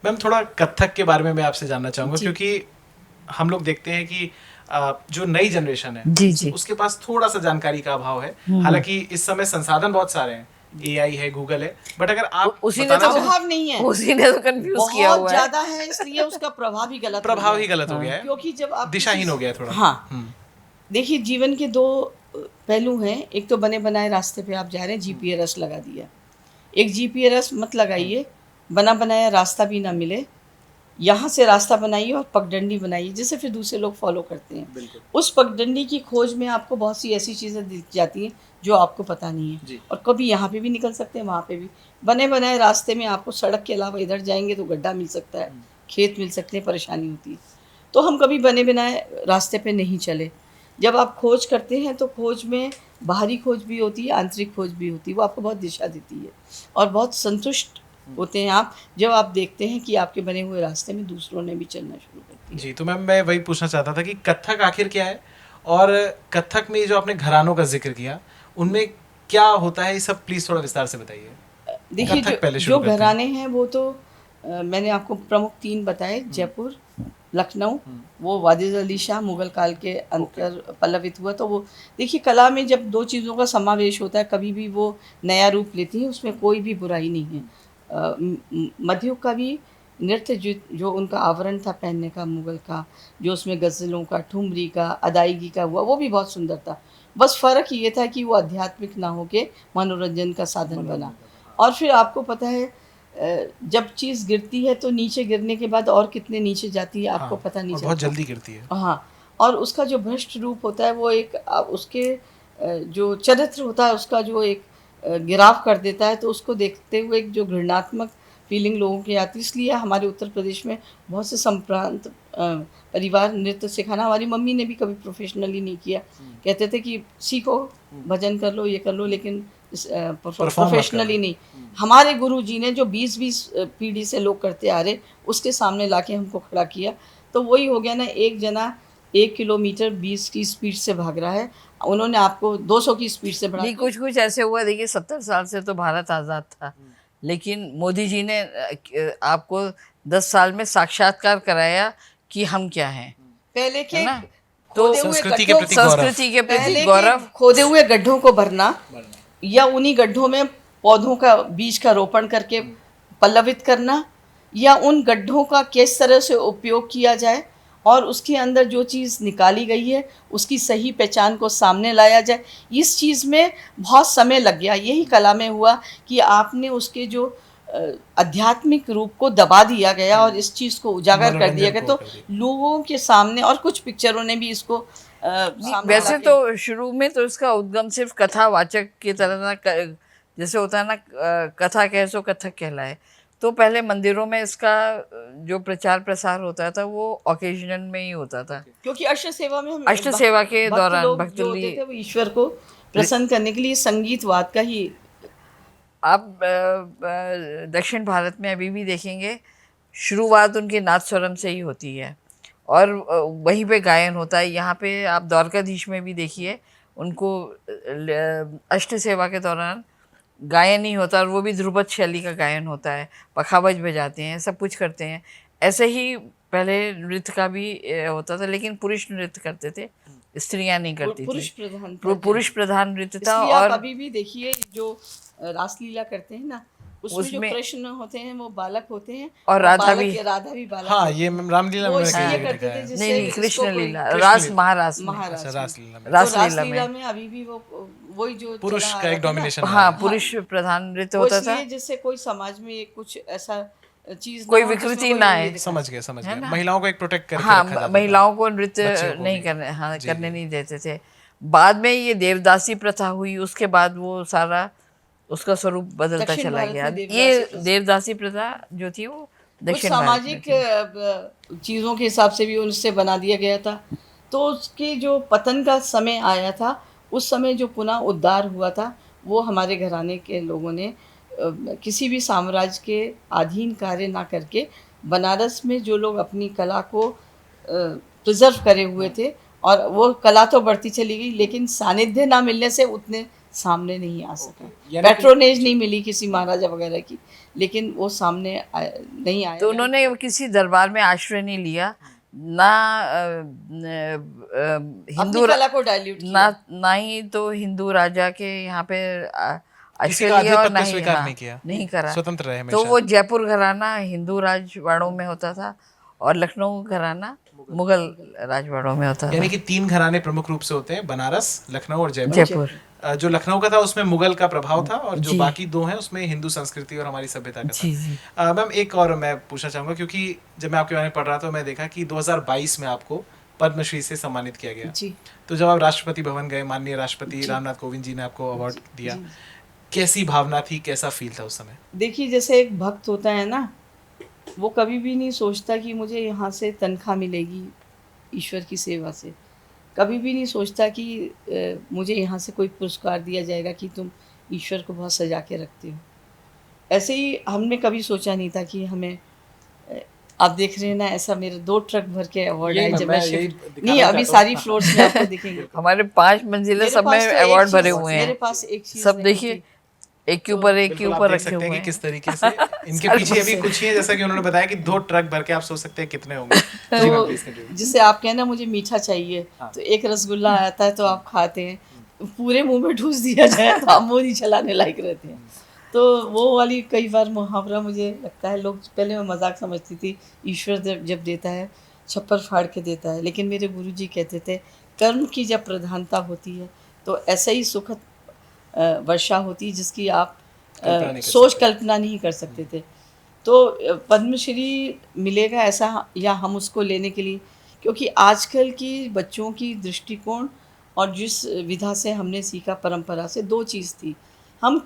मैम थोड़ा कथक के बारे में मैं आपसे जानना चाहूंगा, जी। क्योंकि हम लोग देखते हैं कि जो नई जनरेशन है जी जी। उसके पास थोड़ा सा जानकारी का अभाव है। हालांकि इस समय संसाधन बहुत सारे हैं, एआई है, गूगल है, बट अगर आप उसी ने बताना तो चाहें- प्रभाव नहीं है, उसी ने तो कंफ्यूज किया बहुत हुआ है। ज्यादा है, इसलिए उसका प्रभाव ही गलत हो प्रभाव गया ही गलत हो गया है, क्योंकि जब आप दिशाहीन हो गया है थोड़ा। हाँ, देखिए जीवन के दो पहलू हैं। एक तो बने बनाए रास्ते पे आप जा रहे हैं, जीपीआरएस लगा दिया। एक जीपीआरएस मत लगाइए, बना बनाया रास्ता भी ना मिले, यहाँ से रास्ता बनाइए और पगडंडी बनाइए, जिसे फिर दूसरे लोग फॉलो करते हैं। उस पगडंडी की खोज में आपको बहुत सी ऐसी चीज़ें दिख जाती हैं जो आपको पता नहीं है, जी। और कभी यहाँ पे भी निकल सकते हैं, वहाँ पे भी। बने बनाए रास्ते में आपको सड़क के अलावा इधर जाएंगे तो गड्ढा मिल सकता है, खेत मिल सकते हैं, परेशानी होती है। तो हम कभी बने बनाए रास्ते पे नहीं चले। जब आप खोज करते हैं तो खोज में बाहरी खोज भी होती है, आंतरिक खोज भी होती है, वो आपको बहुत दिशा देती है, और बहुत संतुष्ट होते हैं आप जब आप देखते हैं कि आपके बने हुए रास्ते में दूसरों ने भी चलना शुरू कर दिया। जी, तो मैम मैं वही पूछना चाहता था कि कथक आखिर क्या है, और कथक में जो आपने घरानों का जिक्र किया उनमें क्या होता है, ये सब प्लीज थोड़ा विस्तार से बताइए। देखिए कथक पहले जो शुरू करते हैं। घराने हैं वो तो मैंने आपको प्रमुख 3 बताए, जयपुर, लखनऊ, वो वादिद अली शाह मुगल काल के अंतर पल्लवित हुआ। तो वो देखिए कला में जब 2 चीज़ों का समावेश होता है कभी भी वो नया रूप लेती है, उसमें कोई भी बुराई नहीं है। मध्ययुग का भी नृत्य जो उनका आवरण था पहनने का मुगल का, जो उसमें गज़लों का, ठुमरी का, अदायगी का हुआ, वो भी बहुत सुंदर था। बस फ़र्क ये था कि वो आध्यात्मिक ना होके मनोरंजन का साधन बना। और फिर आपको पता है जब चीज़ गिरती है तो नीचे गिरने के बाद और कितने नीचे जाती है आपको पता नहीं और चलता। बहुत जल्दी गिरती है। हाँ, और उसका जो भ्रष्ट रूप होता है वो एक उसके जो चरित्र होता है उसका जो एक गिराव कर देता है, तो उसको देखते हुए एक जो घृणात्मक फीलिंग लोगों की आती है। इसलिए हमारे उत्तर प्रदेश में बहुत से संप्रांत परिवार नृत्य सिखाना, हमारी मम्मी ने भी कभी प्रोफेशनली नहीं किया, कहते थे कि सीखो, भजन कर लो, ये कर लो, लेकिन प्रोफेशनली नहीं। हमारे गुरु जी ने जो 20-20 पीढ़ी से लोग करते आ रहे, उसके सामने लाके हमको खड़ा किया। तो वही हो गया ना, एक जना 1 किलोमीटर 20 की स्पीड से भाग रहा है, उन्होंने आपको 200 की स्पीड से बढ़ा नहीं, कुछ कुछ ऐसे हुआ। देखिए 70 साल से तो भारत आज़ाद था, लेकिन मोदी जी ने आपको 10 साल में साक्षात्कार कराया कि हम क्या हैं। पहले के है ना? तो संस्कृति के प्रति गौरव। संस्कृति के पहले प्रति के गौरव। खोदे हुए गड्ढों को भरना, या उन्हीं गड्ढों में पौधों का बीज का रोपण करके पल्लवित करना, या उन गड्ढों का किस तरह से उपयोग किया जाए और उसके अंदर जो चीज़ निकाली गई है उसकी सही पहचान को सामने लाया जाए। इस चीज़ में बहुत समय लग गया। यही कला में हुआ कि आपने उसके जो आध्यात्मिक रूप को दबा दिया गया और इस चीज़ को उजागर कर दिया गया, तो लोगों के सामने, और कुछ पिक्चरों ने भी इसको सामने वैसे लाके- तो शुरू में तो इसका उद्गम सिर्फ कथावाचक की तरह ना, जैसे होता है ना, कथा कह सो कथक कहलाए। तो पहले मंदिरों में इसका जो प्रचार प्रसार होता था वो ओकेजनल में ही होता था, क्योंकि अष्ट सेवा में हम अष्ट सेवा के भक्त दौरान लोग भक्त जो होते लिए- थे वो ईश्वर को प्रसन्न करने के लिए संगीत वाद का ही। आप दक्षिण भारत में अभी भी देखेंगे शुरुआत उनके नाद स्वरम से ही होती है और वहीं पे गायन होता है। यहाँ पे आप द्वारकाधीश में भी देखिए, उनको अष्ट सेवा के दौरान गायन ही होता है, और वो भी ध्रुपद शैली का गायन होता है, पखावज बजाते हैं, सब कुछ करते हैं। ऐसे ही पहले नृत्य का भी होता था, लेकिन पुरुष नृत्य करते थे, स्त्रियां नहीं करती पुरुष थी। प्रधान पुरुष प्रधान नृत्य था। इसलिए आप और अभी भी देखिए जो रासलीला करते हैं ना, उसमें जो कृष्ण होते हैं वो बालक होते हैं, और राधा भी बालक। हाँ, ये रामलीला में वो मैंने कई इसलिए जगह करते देखा थे है। जिससे नहीं, इसको कृष्ण कोई- लीला, कृष्ण रास लीला। महारास में, महाराज अच्छा, में। रासलीला में। तो रासलीला रासलीला में में अभी भी वो वही जो पुरुष चला का आ एक रहा था ना, डोमिनेशन हाँ, पुरुष प्रधान नृत्य वो होता था। इसलिए जिससे कोई समाज में कुछ ऐसा चीज कोई ना हो जिसमें विकृति कोई ना नहीं आए। दिखा। समझ गए। ना? महिलाओं को एक प्रोटेक्ट करके रखा जाता हाँ, था। महिलाओं को नृत्य बच्चियों को नहीं भी। करने, हाँ, जी, करने जी। नहीं देते थे। बाद में ये देवदासी प्रथा हुई, उसके बाद वो सारा उसका स्वरूप बदलता दक्षिण चला भारत गया। में ये देवदासी प्रथा जो थी वो कुछ दक्षिण भारत में सामाजिक थी। चीज़ों के हिसाब से भी उससे बना दिया गया था। तो उसकी जो पतन का समय आया था, उस समय जो पुनः उद्धार हुआ था, वो हमारे घराने के लोगों ने किसी भी साम्राज्य के अधीन कार्य ना करके बनारस में जो लोग अपनी कला को प्रिजर्व करे हुए थे, और वो कला तो बढ़ती चली गई, लेकिन सानिध्य ना मिलने से उतने सामने नहीं आ सका। पैट्रोनेज नहीं मिली किसी महाराजा वगैरह की, लेकिन वो सामने नहीं आया। तो उन्होंने किसी दरबार में आश्रय नहीं लिया, ना हिंदू अपनी कला को डाइल्यूट किया। ना ही तो हिंदू राजा के यहाँ पे किसी आश्रय का लिया, और आधिपत्य ना ही स्वीकार नहीं किया, नहीं करा, स्वतंत्र रहे तो हमेशा। वो जयपुर घराना हिंदू राजवाड़ों में होता था और लखनऊ घराना मुगल राजवाड़ों में होता यानी था। कि 3 घराने प्रमुख रूप से होते हैं, बनारस, लखनऊ और जयपुर। जयपुर जो लखनऊ का था उसमें मुगल का प्रभाव था, और जो जी। बाकी 2 हैं उसमें हिंदू संस्कृति और हमारी सभ्यता का जी जी। था। मैम एक और मैं पूछना चाहूंगा, क्योंकि जब मैं आपके बारे में पढ़ रहा था मैं देखा कि 2022 में आपको पद्मश्री से सम्मानित किया गया। जी। तो जब आप राष्ट्रपति भवन गए, माननीय राष्ट्रपति रामनाथ कोविंद जी ने आपको अवार्ड दिया, कैसी भावना थी, कैसा फील था उस समय? देखिए, जैसे एक भक्त होता है ना, वो कभी भी नहीं सोचता कि मुझे यहाँ से तनख्वाह मिलेगी ईश्वर की सेवा से, कभी भी नहीं सोचता कि मुझे यहाँ से कोई पुरस्कार दिया जाएगा कि तुम ईश्वर को बहुत सजा के रखते हो। ऐसे ही हमने कभी सोचा नहीं था कि हमें आप देख रहे हैं ना, ऐसा मेरे 2 ट्रक भर के अवार्ड आए जब मैं नहीं, अभी सारी फ्लोर्स में आपको दिखेंगे। हमारे 5 मंजिलें सब में तो अवार्ड भरे हुए हैं। मेरे पास एक चीज़ सब देखिए, एक के ऊपर एक के बिल्कुल आप ऊपर देख रखे सकते हुए हैं कि हैं। किस तरीके से इनके पीछे अभी कुछ ही है, जैसा कि उन्होंने बताया कि 2 ट्रक भर के, आप सोच सकते हैं कितने होंगे। जी मैम, प्लीज कंटिन्यू। जिसे आप कहना मुझे मीठा चाहिए, तो एक रसगुल्ला आता है तो आप खाते हैं, पूरे मुंह में ठूस दिया जाए तो आप मुंह नहीं चलाने लायक रहते हैं। तो वो वाली कई बार मुहावरा मुझे लगता है, लोग पहले मैं मजाक समझती थी, ईश्वर जब देता है छप्पर फाड़ के देता है, लेकिन मेरे गुरुजी कहते थे कर्म की जब प्रधानता होती है तो ऐसा ही सुखद वर्षा होती है जिसकी आप कल्पना नहीं कर सकते थे। तो पद्मश्री मिलेगा ऐसा, या हम उसको लेने के लिए, क्योंकि आजकल की बच्चों की दृष्टिकोण और जिस विधा से हमने सीखा परंपरा से, 2 चीज़ थी, हम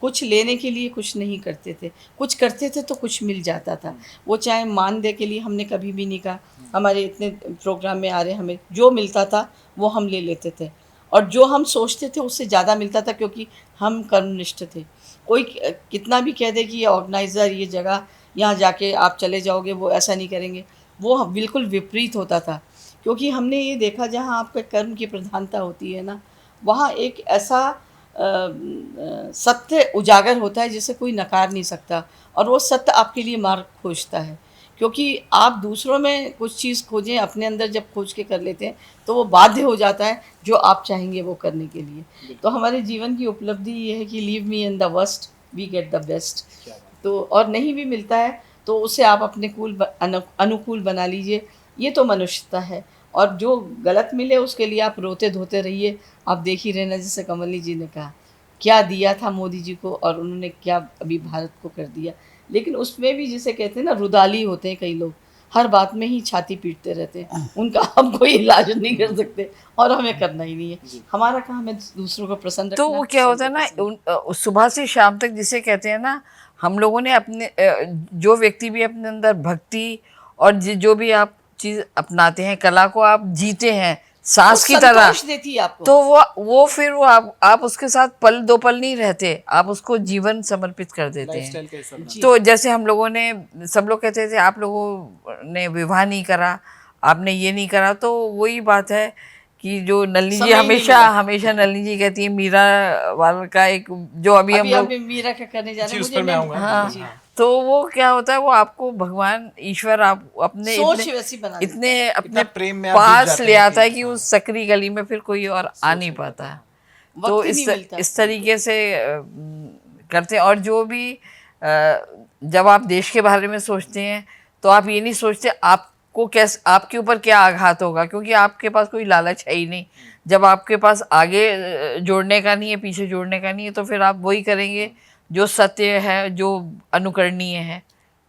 कुछ लेने के लिए कुछ नहीं करते थे, कुछ करते थे तो कुछ मिल जाता था। वो चाहे मानदेय के लिए हमने कभी भी नहीं कहा हमारे इतने प्रोग्राम में आ रहे, हमें जो मिलता था वो हम ले लेते थे, और जो हम सोचते थे उससे ज़्यादा मिलता था, क्योंकि हम कर्मनिष्ठ थे। कोई कितना भी कह दे कि ये ऑर्गेनाइज़र ये जगह यहाँ जाके आप चले जाओगे, वो ऐसा नहीं करेंगे, वो बिल्कुल विपरीत होता था। क्योंकि हमने ये देखा जहाँ आपके कर्म की प्रधानता होती है ना, वहाँ एक ऐसा सत्य उजागर होता है जिसे कोई नकार नहीं सकता, और वो सत्य आपके लिए मार्ग खोजता है। क्योंकि आप दूसरों में कुछ चीज़ खोजें, अपने अंदर जब खोज के कर लेते हैं तो वो बाध्य हो जाता है जो आप चाहेंगे वो करने के लिए। तो हमारे जीवन की उपलब्धि ये है कि leave me in the worst we get the best. तो और नहीं भी मिलता है तो उसे आप अपने अनुकूल बना लीजिए, ये तो मनुष्यता है। और जो गलत मिले उसके लिए आप रोते धोते रहिए। आप देख ही रहे ना, जैसे कमली जी ने कहा क्या दिया था मोदी जी को, और उन्होंने क्या अभी भारत को कर दिया। लेकिन उसमें भी जिसे कहते हैं ना, रुदाली होते हैं कई लोग, हर बात में ही छाती पीटते रहते हैं, उनका हम कोई इलाज नहीं कर सकते, और हमें करना ही नहीं है। हमारा काम है दूसरों को प्रसन्न तो रखना। वो क्या होता है ना, सुबह से शाम तक जिसे कहते हैं ना, हम लोगों ने अपने जो व्यक्ति भी अपने अंदर भक्ति और जो भी आप चीज़ अपनाते हैं, कला को आप जीते हैं सांस की तरह, देती है आपको। तो वो फिर वो आप उसके साथ पल 2 पल नहीं रहते, आप उसको जीवन समर्पित कर देते हैं। तो जैसे हम लोगों ने, सब लोग कहते थे आप लोगों ने विवाह नहीं करा, आपने ये नहीं करा, तो वही बात है कि जो नलिनी जी हमेशा नलिनी जी कहती है, मीरा वाल का एक जो अभी हम लोग मीरा क्या करने जा रहे हैं, हाँ, तो वो क्या होता है, वो आपको भगवान ईश्वर आप अपने इतने अपने प्रेम में पास ले आता है कि उस सकरी गली में फिर कोई और आ नहीं पाता। तो इस तरीके से करते हैं। और जो भी जब आप देश के बारे में सोचते हैं तो आप ये नहीं सोचते आपको कैसे, आपके ऊपर क्या आघात होगा, क्योंकि आपके पास कोई लालच है ही नहीं। जब आपके पास आगे जोड़ने का नहीं है, पीछे जोड़ने का नहीं है, तो फिर आप वही करेंगे जो सत्य है, जो अनुकरणीय है।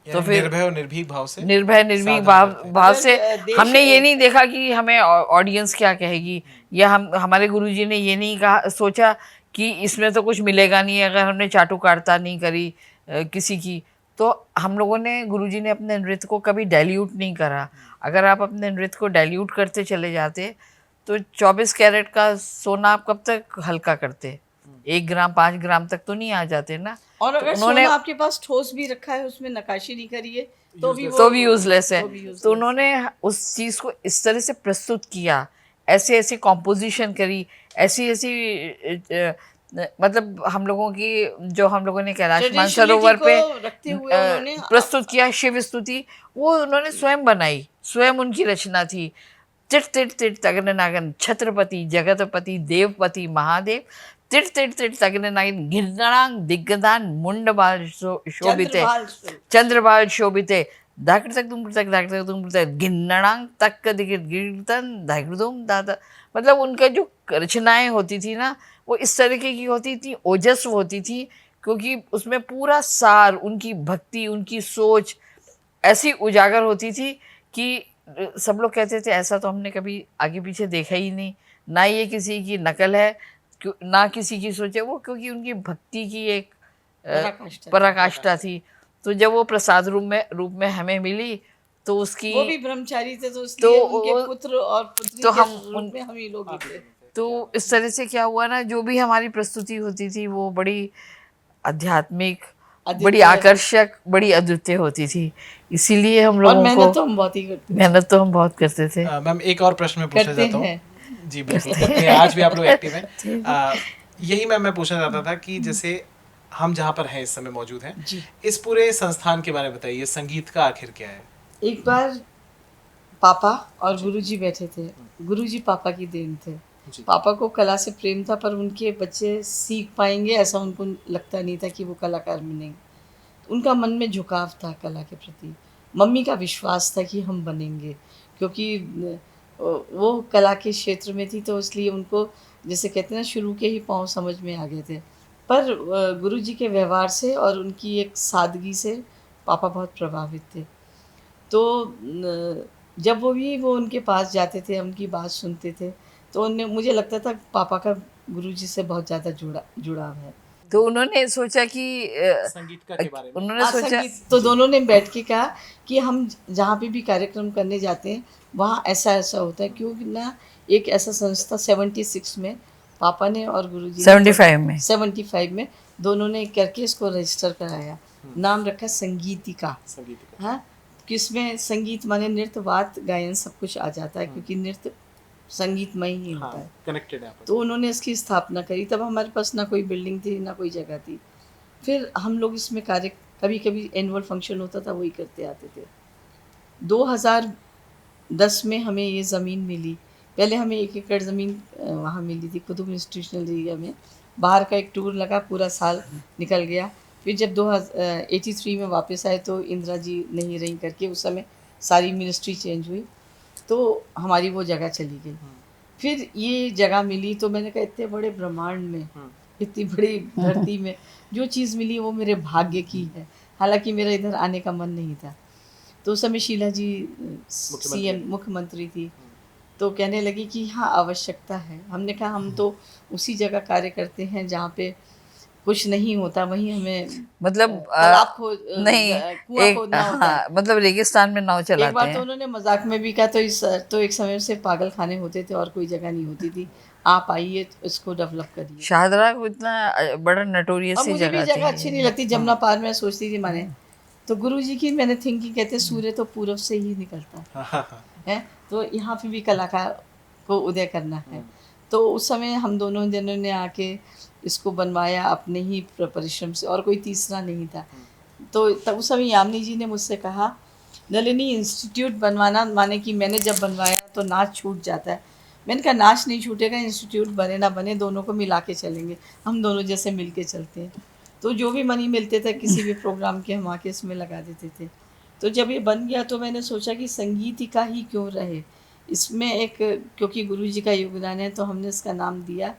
तो फिर निर्भय और निर्भीक भाव से हमने ये नहीं देखा कि हमें ऑडियंस क्या कहेगी, या हमारे गुरुजी ने ये नहीं कहा सोचा कि इसमें तो कुछ मिलेगा नहीं अगर हमने चाटुकारिता नहीं करी किसी की। तो हम लोगों ने, गुरुजी ने अपने नृत्य को कभी डाइल्यूट नहीं करा। अगर आप अपने नृत्य को डाइल्यूट करते चले जाते तो 24 कैरेट का सोना आप कब तक हल्का करते? 1 ग्राम 5 ग्राम तक तो नहीं आ जाते ना। और अगर तो उन्होंने सोना आपके पास ठोस भी रखा है, उसमें नक्काशी नहीं करी है, तो भी यूजलेस है। तो भी useless तो उन्होंने उस चीज को इस तरह से प्रस्तुत किया, ऐसे ऐसे कॉम्पोजिशन करी, ऐसी ऐसी मतलब हम लोगों की, जो हम लोगों ने कैलाश मानसरोवर पे रखते हुए उन्होंने प्रस्तुत किया शिव स्तुति, वो उन्होंने स्वयं बनाई, स्वयं उनकी रचना थी। तिट तिट तिट तगन नागन छत्रपति जगतपति देवपति महादेव, तिट तिट तिट तगन नागन गिरणांग दिग्गदान मुंडबाल शोभिते चंद्रबाल शोभिते धाकड़ तक तुम तक गिन्नणांग तक गिरतन धाकड़ुम दादा। मतलब उनका जो रचनाएं होती थी ना, वो इस तरीके की होती थी, ओजस्व होती थी, क्योंकि उसमें पूरा सार, उनकी भक्ति, उनकी सोच ऐसी उजागर होती थी कि सब लोग कहते थे ऐसा तो हमने कभी आगे पीछे देखा ही नहीं, ना ये किसी की नकल है, ना किसी की सोच है वो, क्योंकि उनकी भक्ति की एक पराकाष्ठा थी। तो जब वो प्रसाद रूप में हमें मिली तो उसकी, वो भी ब्रह्मचारी थे तो इसलिए उनके पुत्र और पुत्री तो के रूप में हम ही लोग थे। तो इस तरह से क्या हुआ ना, जो भी हमारी प्रस्तुति होती थी वो बड़ी आध्यात्मिक, बड़ी आकर्षक, बड़ी अद्वितीय होती थी। इसीलिए हम लोगों को मेहनत तो हम बहुत ही करते थे। मेहनत तो हम बहुत करते थे। मैम एक और प्रश्न मैं पूछना चाहता हूँ। जी बिल्कुल, आज भी आप लोग एक्टिव हैं। यही मैं पूछना चाहता था कि जैसे हम जहाँ पर हैं इस समय मौजूद हैं, इस पूरे संस्थान के बारे में बताइए, संगीत का आखिर क्या है? एक बार पापा और गुरुजी बैठे थे। गुरुजी पापा की देन थे। पापा को कला से प्रेम था, पर उनके बच्चे सीख पाएंगे ऐसा उनको लगता नहीं था कि वो कलाकार बनेंगे। उनका मन में झुकाव था कला के प्रति। मम्मी का विश्वास था कि हम बनेंगे, क्योंकि वो कला के क्षेत्र में थी, तो इसलिए उनको, जैसे कहते हैं ना, शुरू के ही पाँव समझ में आ गए थे। पर गुरुजी के व्यवहार से और उनकी एक सादगी से पापा बहुत प्रभावित थे। तो जब वो उनके पास जाते थे, उनकी बात सुनते थे, तो उन्हें, मुझे लगता था पापा का गुरुजी से बहुत ज़्यादा जुड़ाव है। तो उन्होंने सोचा कि संगीत के बारे में उन्होंने सोचा, तो दोनों ने बैठ के कहा कि हम जहाँ पे भी कार्यक्रम करने जाते हैं वहाँ ऐसा ऐसा होता है, क्योंकि ना एक ऐसा संस्था 76 में पापा ने और गुरुजी 75 में दोनों ने करके इसको रजिस्टर कराया। नाम रखा संगीतिका। हाँ, किसमें संगीत माने नृत्य, वाद्य, गायन सब कुछ आ जाता है, क्योंकि नृत्य संगीतमय ही होता है। कनेक्टेड है। तो उन्होंने इसकी स्थापना करी। तब हमारे पास ना कोई बिल्डिंग थी, ना कोई जगह थी। फिर हम लोग इसमें कार्य, कभी कभी एनुअल फंक्शन होता था, वही करते आते थे। 2010 में हमें ये ज़मीन मिली। पहले हमें 1 एकड़ ज़मीन वहाँ मिली थी कुतुब इंस्टीट्यूशनल एरिया में। बाहर का एक टूर लगा, पूरा साल निकल गया। फिर जब 1983 में वापस आए तो इंदिरा जी नहीं रही करके, उस समय सारी मिनिस्ट्री चेंज हुई, तो हमारी वो जगह चली गई। फिर ये जगह मिली, तो मैंने कहा इतने बड़े ब्रह्मांड में, इतनी बड़ी धरती में जो चीज़ मिली वो मेरे भाग्य की है। हालांकि मेरा इधर आने का मन नहीं था। तो उस समय शीला जी CM मुख्यमंत्री थी, तो कहने लगी कि हाँ आवश्यकता है। हमने कहा हम तो उसी जगह कार्य करते हैं जहाँ पे कुछ नहीं होता, वहीं हमें मतलब नहीं, मतलब रेगिस्तान में नाव चलाते हैं। एक बार तो उन्होंने मजाक में भी कहा, तो एक समय से पागल खाने होते थे और कोई जगह नहीं होती थी, आप आइए इसको डेवलप करिए। शाहदरा को इतना बड़ा नोटोरियस जगह थी। मुझे भी जगह अच्छी नहीं लगती, जमुना पार में सोचती थी माने। तो गुरुजी की मैंने थिंकिंग, कहते सूर्य तो पूर्व से ही निकलता है, तो यहाँ पे भी कलाकार को उदय करना है। तो उस समय हम दोनों जनों ने आके इसको बनवाया अपने ही परिश्रम से, और कोई तीसरा नहीं था। तो तब उस समय यामिनी जी ने मुझसे कहा, नलिनी इंस्टीट्यूट बनवाना माने कि मैंने जब बनवाया तो नाच छूट जाता है। मैंने कहा नाच नहीं छूटेगा, इंस्टीट्यूट बने ना बने दोनों को मिला के चलेंगे, हम दोनों जैसे मिल के चलते हैं। तो जो भी मनी मिलते थे किसी भी प्रोग्राम के, हम आके इसमें लगा देते थे। तो जब ये बन गया तो मैंने सोचा कि संगीत का ही क्यों रहे इसमें एक, क्योंकि गुरुजी का योगदान है, तो हमने इसका नाम दिया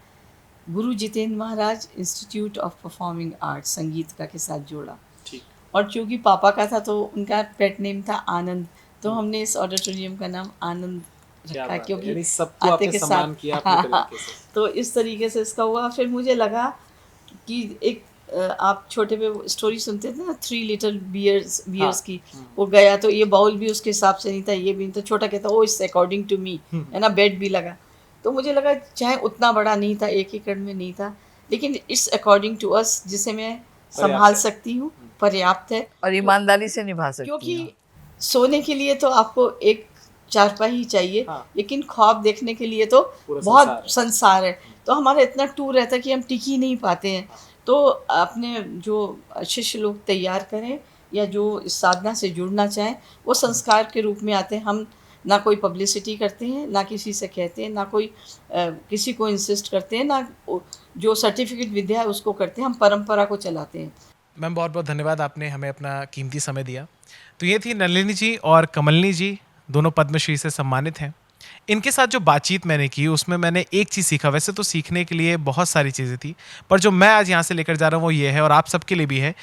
गुरु जितेंद्र महाराज इंस्टीट्यूट ऑफ परफॉर्मिंग आर्ट, संगीत का के साथ जोड़ा। और चूँकि पापा का था तो उनका पेट नेम था आनंद, तो हमने इस ऑडिटोरियम का नाम आनंद रखा, क्योंकि यानी सबको आते आपने के सम्मान साथ किया अपने हाँ, तरीके से। तो इस तरीके से इसका हुआ। फिर मुझे लगा कि एक आप छोटे पे स्टोरी सुनते थे ना, 3 लिटिल बियर्स की, वो गया तो ये बाउल भी उसके हिसाब से नहीं था, ये भी नहीं, तो छोटा कहता oh it's according to me, है ना, बेड भी लगा। तो मुझे लगा चाहे उतना बड़ा नहीं था, 1 एकड़ में नहीं था, लेकिन इट्स अकॉर्डिंग टू अस, जिसे मैं संभाल सकती हूँ, पर्याप्त है। और ईमानदारी से निभा सकती क्योंकि हूँ। सोने के लिए तो आपको एक चारपाई ही चाहिए, हाँ। लेकिन ख्वाब देखने के लिए तो पूरा बहुत संसार है। तो हमारा इतना टूर रहता है कि हम टिक ही नहीं पाते हैं। तो अपने जो शिष्य लोग तैयार करें या जो इस साधना से जुड़ना चाहें, वो संस्कार के रूप में आते हैं। हम ना कोई पब्लिसिटी करते हैं, ना किसी से कहते हैं, ना कोई किसी को इंसिस्ट करते हैं, ना जो सर्टिफिकेट विद्या है उसको करते हैं। हम परंपरा को चलाते हैं। मैम बहुत बहुत धन्यवाद, आपने हमें अपना कीमती समय दिया। तो ये थी नलिनी जी और कमलनी जी, दोनों पद्मश्री से सम्मानित हैं। इनके साथ जो बातचीत मैंने की उसमें मैंने एक चीज़ सीखा। वैसे तो सीखने के लिए बहुत सारी चीज़ें थी, पर जो मैं आज यहाँ से लेकर जा रहा हूँ वो ये है, और आप सबके लिए भी है,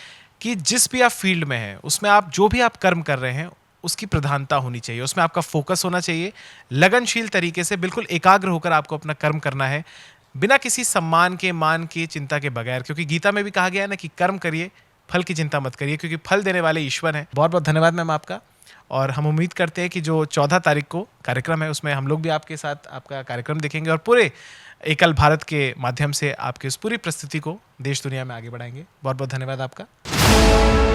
कि जिस भी आप फील्ड में हैं उसमें आप जो भी आप कर्म कर रहे हैं उसकी प्रधानता होनी चाहिए, उसमें आपका फोकस होना चाहिए। लगनशील तरीके से बिल्कुल एकाग्र होकर आपको अपना कर्म करना है, बिना किसी सम्मान के, मान के, चिंता के बगैर। क्योंकि गीता में भी कहा गया है ना कि कर्म करिए, फल की चिंता मत करिए, क्योंकि फल देने वाले ईश्वर हैं। बहुत बहुत धन्यवाद मैम आपका। और हम उम्मीद करते हैं कि जो 14 तारीख को कार्यक्रम है उसमें हम लोग भी आपके साथ आपका कार्यक्रम देखेंगे, और पूरे एकल भारत के माध्यम से आपकी उस पूरी प्रस्तुति को देश दुनिया में आगे बढ़ाएंगे। बहुत बहुत धन्यवाद आपका।